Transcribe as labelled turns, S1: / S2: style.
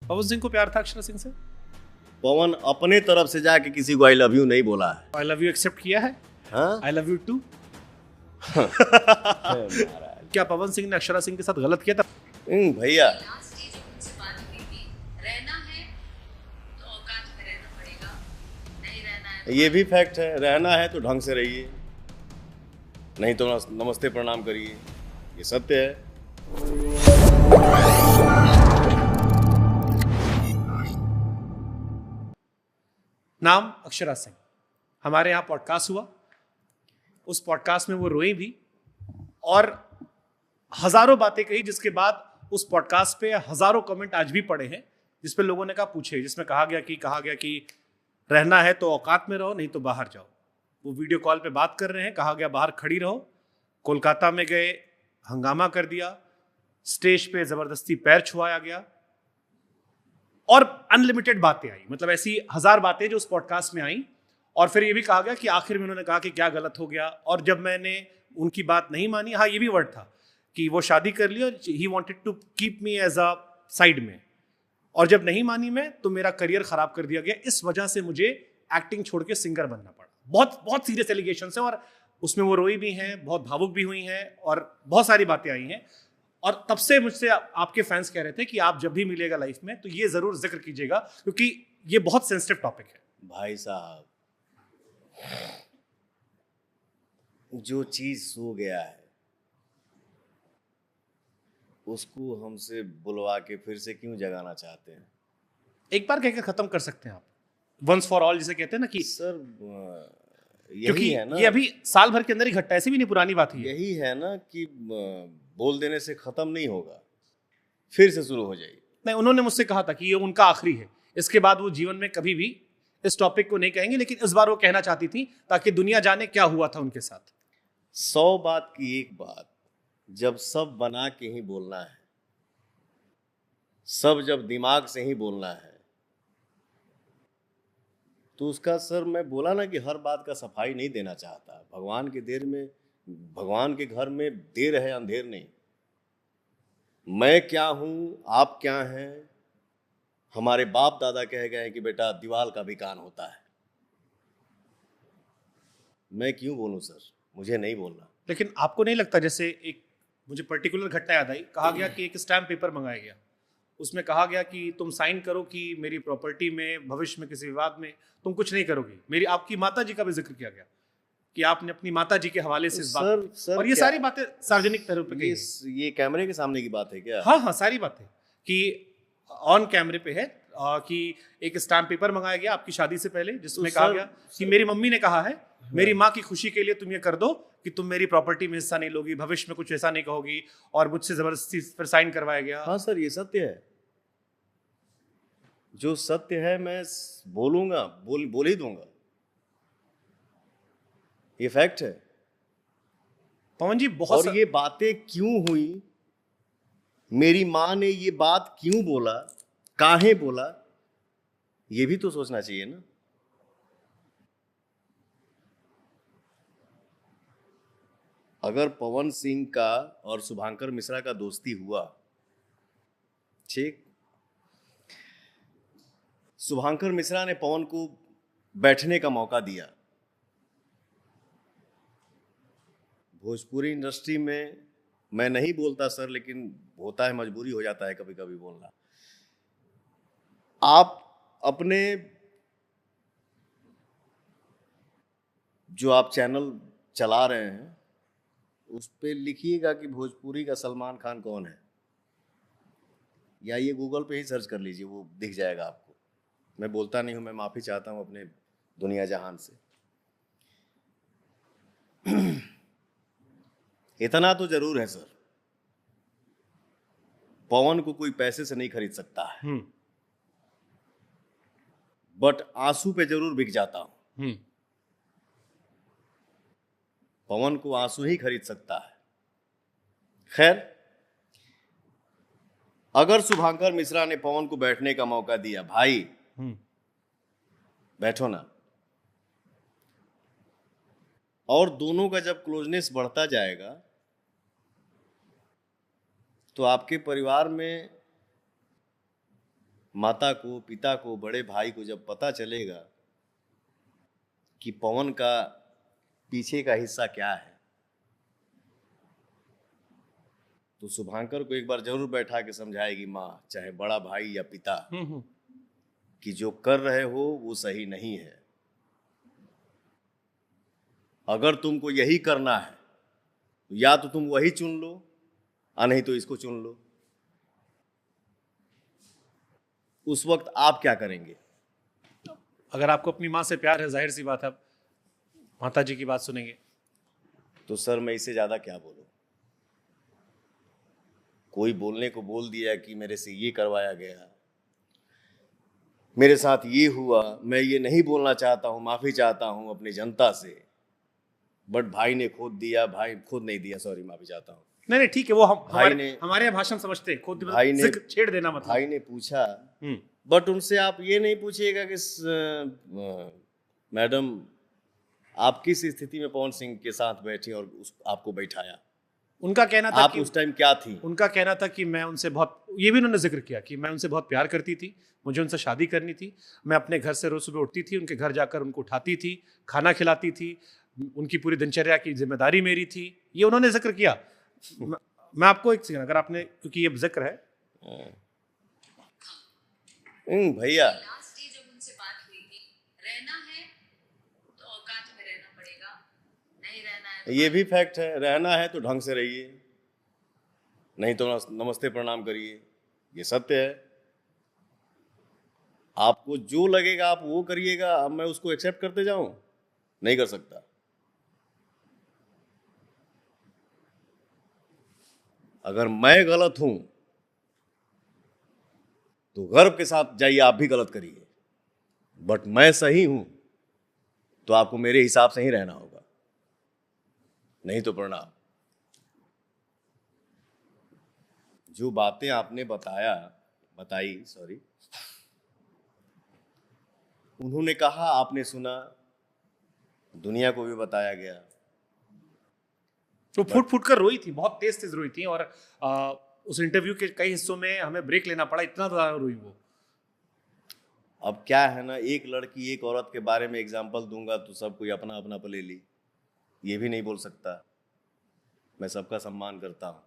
S1: पवन सिंह को प्यार था अक्षरा सिंह से?
S2: पवन अपने तरफ से जाके किसी को आई लव यू नहीं बोला है।
S1: आई लव यू एक्सेप्ट किया है?
S2: हाँ?
S1: I love you too. क्या पवन सिंह ने अक्षरा सिंह के साथ गलत किया था?
S2: भैया ये भी फैक्ट है, रहना है तो ढंग से रहिए, नहीं तो नमस्ते प्रणाम करिए, ये सत्य है।
S1: नाम अक्षरा सिंह, हमारे यहाँ पॉडकास्ट हुआ, उस पॉडकास्ट में वो रोई भी और हजारों बातें कही, जिसके बाद उस पॉडकास्ट पे हजारों कमेंट आज भी पड़े हैं जिसपे लोगों ने कहा पूछे, जिसमें कहा गया कि रहना है तो औकात में रहो, नहीं तो बाहर जाओ। वो वीडियो कॉल पे बात कर रहे हैं, कहा गया बाहर खड़ी रहो। कोलकाता में गए, हंगामा कर दिया, स्टेज पे जबरदस्ती पैर छुआया गया और अनलिमिटेड बातें आई, मतलब ऐसी हजार बातें जो उस पॉडकास्ट में आई। और फिर ये भी कहा गया कि आखिर में उन्होंने कहा कि क्या गलत हो गया, और जब मैंने उनकी बात नहीं मानी, हाँ ये भी वर्ड था कि वो शादी कर ली और he wanted to keep me as a side में, और जब नहीं मानी मैं तो मेरा करियर खराब कर दिया गया, इस वजह से मुझे एक्टिंग छोड़ के सिंगर बनना पड़ा। बहुत बहुत सीरियस एलिगेशन है और उसमें वो रोई भी हैं, बहुत भावुक भी हुई हैं और बहुत सारी बातें आई हैं। और तब से मुझसे आपके फैंस कह रहे थे कि आप जब भी मिलेगा लाइफ में तो ये जरूर जिक्र कीजिएगा, क्योंकि ये बहुत सेंसिटिव टॉपिक है।
S2: भाई साहब, जो चीज सो गया है उसको हमसे बुलवा के फिर से क्यों जगाना चाहते हैं?
S1: एक बार कहकर खत्म कर सकते हैं आप, वंस फॉर ऑल जिसे कहते हैं ना कि
S2: सर
S1: यही
S2: है ना,
S1: ये अभी साल भर के अंदर ही घटना, ऐसी भी नहीं पुरानी बात है।
S2: यही है ना कि बोल देने से खत्म नहीं होगा, फिर से शुरू हो जाएगी।
S1: नहीं, उन्होंने मुझसे कहा था कि ये उनका आखिरी है, इसके बाद वो जीवन में कभी भी इस टॉपिक को नहीं कहेंगे, लेकिन इस बार वो कहना चाहती थी ताकि दुनिया जाने क्या हुआ था उनके साथ।
S2: 100 बात की एक बात, जब सब बना के ही बोलना है, सब जब दिमाग से ही बोलना है, तो उसका सर मैं बोला ना कि हर बात का सफाई नहीं देना चाहता। भगवान के घर में देर है, अंधेर नहीं। मैं क्या हूं, आप क्या हैं, हमारे बाप दादा कह गए हैं कि बेटा दीवाल का भी कान होता है। मैं क्यों बोलूं सर, मुझे नहीं बोलना।
S1: लेकिन आपको नहीं लगता, जैसे एक मुझे पर्टिकुलर घटना याद आई, कहा गया कि एक स्टैम्प पेपर मंगाया गया, उसमें कहा गया कि तुम साइन करो कि मेरी प्रॉपर्टी में भविष्य में किसी विवाद में तुम कुछ नहीं करोगी। मेरी आपकी माता जी का भी जिक्र किया गया कि आपने अपनी माता जी के हवाले से इस बात
S2: सर,
S1: और ये सारी बातें सार्वजनिक तरह पे
S2: ये कैमरे के सामने की बात है क्या?
S1: हाँ, सारी बातें कि ऑन कैमरे पे है कि एक स्टैम्प पेपर मंगाया गया आपकी शादी से पहले, जिसमें कहा गया कि मेरी मम्मी ने कहा है मेरी माँ की खुशी के लिए तुम ये कर दो कि तुम मेरी प्रॉपर्टी में हिस्सा नहीं लोगी, भविष्य में कुछ ऐसा नहीं कहोगी, और मुझसे जबरदस्ती पर साइन करवाया गया।
S2: हाँ सर, ये सत्य है, जो सत्य है मैं बोलूंगा, बोल ही दूंगा, ये फैक्ट है।
S1: पवन जी, बहुत
S2: और ये बातें क्यों हुई, मेरी माँ ने ये बात क्यों बोला, काहे बोला, ये भी तो सोचना चाहिए ना। अगर पवन सिंह का और शुभांकर मिश्रा का दोस्ती हुआ, ठीक, शुभांकर मिश्रा ने पवन को बैठने का मौका दिया। भोजपुरी इंडस्ट्री में मैं नहीं बोलता सर, लेकिन होता है, मजबूरी हो जाता है कभी कभी बोलना। आप अपने जो आप चैनल चला रहे हैं उस पे लिखिएगा कि भोजपुरी का सलमान खान कौन है, या ये गूगल पे ही सर्च कर लीजिए, वो दिख जाएगा आपको। मैं बोलता नहीं हूं, मैं माफी चाहता हूं अपने दुनिया जहान से। इतना तो जरूर है सर, पवन को कोई पैसे से नहीं खरीद सकता है, बट आंसू पे जरूर बिक जाता हूं। पवन को आंसू ही खरीद सकता है। खैर, अगर शुभांकर मिश्रा ने पवन को बैठने का मौका दिया, भाई बैठो ना, और दोनों का जब क्लोजनेस बढ़ता जाएगा तो आपके परिवार में माता को, पिता को, बड़े भाई को जब पता चलेगा कि पवन का पीछे का हिस्सा क्या है, तो शुभांकर को एक बार जरूर बैठा के समझाएगी माँ, चाहे बड़ा भाई या पिता, कि जो कर रहे हो वो सही नहीं है। अगर तुमको यही करना है तो या तो तुम वही चुन लो, और नहीं तो इसको चुन लो। उस वक्त आप क्या करेंगे?
S1: अगर आपको अपनी माँ से प्यार है, जाहिर सी बात है आप माता जी की बात सुनेंगे।
S2: तो सर मैं इससे ज्यादा क्या बोलूं? कोई बोलने को बोल दिया कि मेरे से ये करवाया गया, मेरे साथ ये हुआ, मैं ये नहीं बोलना चाहता हूं, माफी चाहता हूं अपनी जनता से, बट भाई ने खुद दिया, भाई खुद नहीं दिया, सॉरी माफी चाहता हूं।
S1: नहीं ठीक है, वो
S2: भाई ने,
S1: हमारे यहाँ भाषण समझते हैं, खुद
S2: भाई ने
S1: छेड़ देना मतलब।
S2: भाई ने पूछा, बट उनसे आप ये नहीं पूछिएगा कि मैडम आप किस स्थिति में पवन सिंह के साथ बैठी और आपको बैठाया।
S1: उनका कहना था
S2: आप
S1: कि
S2: उस टाइम क्या थी?
S1: उनका कहना था कि मैं उनसे बहुत, ये भी उन्होंने जिक्र किया कि मैं उनसे बहुत प्यार करती थी, मुझे उनसे शादी करनी थी, मैं अपने घर से रोज सुबह उठती थी, उनके घर जाकर उनको उठाती थी, खाना खिलाती थी, उनकी पूरी दिनचर्या की जिम्मेदारी मेरी थी, ये उन्होंने जिक्र किया। मैं आपको एक सेकंड, अगर आपने, क्योंकि ये जिक्र है
S2: भैया,
S3: जब उनसे बात हुई थी, रहना है तो औकात में रहना पड़ेगा, नहीं रहना है तो
S2: ये भी फैक्ट है, रहना है तो ढंग से रहिए, नहीं तो नमस्ते प्रणाम करिए, ये सत्य है। आपको जो लगेगा आप वो करिएगा। अब मैं उसको एक्सेप्ट करते जाऊं, नहीं कर सकता। अगर मैं गलत हूं तो गर्व के साथ जाइए, आप भी गलत करिए, बट मैं सही हूं तो आपको मेरे हिसाब से ही रहना होगा, नहीं तो प्रणाम। जो बातें आपने बताई, उन्होंने कहा, आपने सुना, दुनिया को भी बताया गया।
S1: तो फुट कर रोई थी, बहुत तेज रोई थी, और उस इंटरव्यू के कई हिस्सों में हमें ब्रेक लेना पड़ा, इतना ज्यादा रोई वो।
S2: अब क्या है ना, एक लड़की एक औरत के बारे में एग्जाम्पल दूंगा तो सब कोई अपना अपना ले ली, ये भी नहीं बोल सकता। मैं सबका सम्मान करता हूं,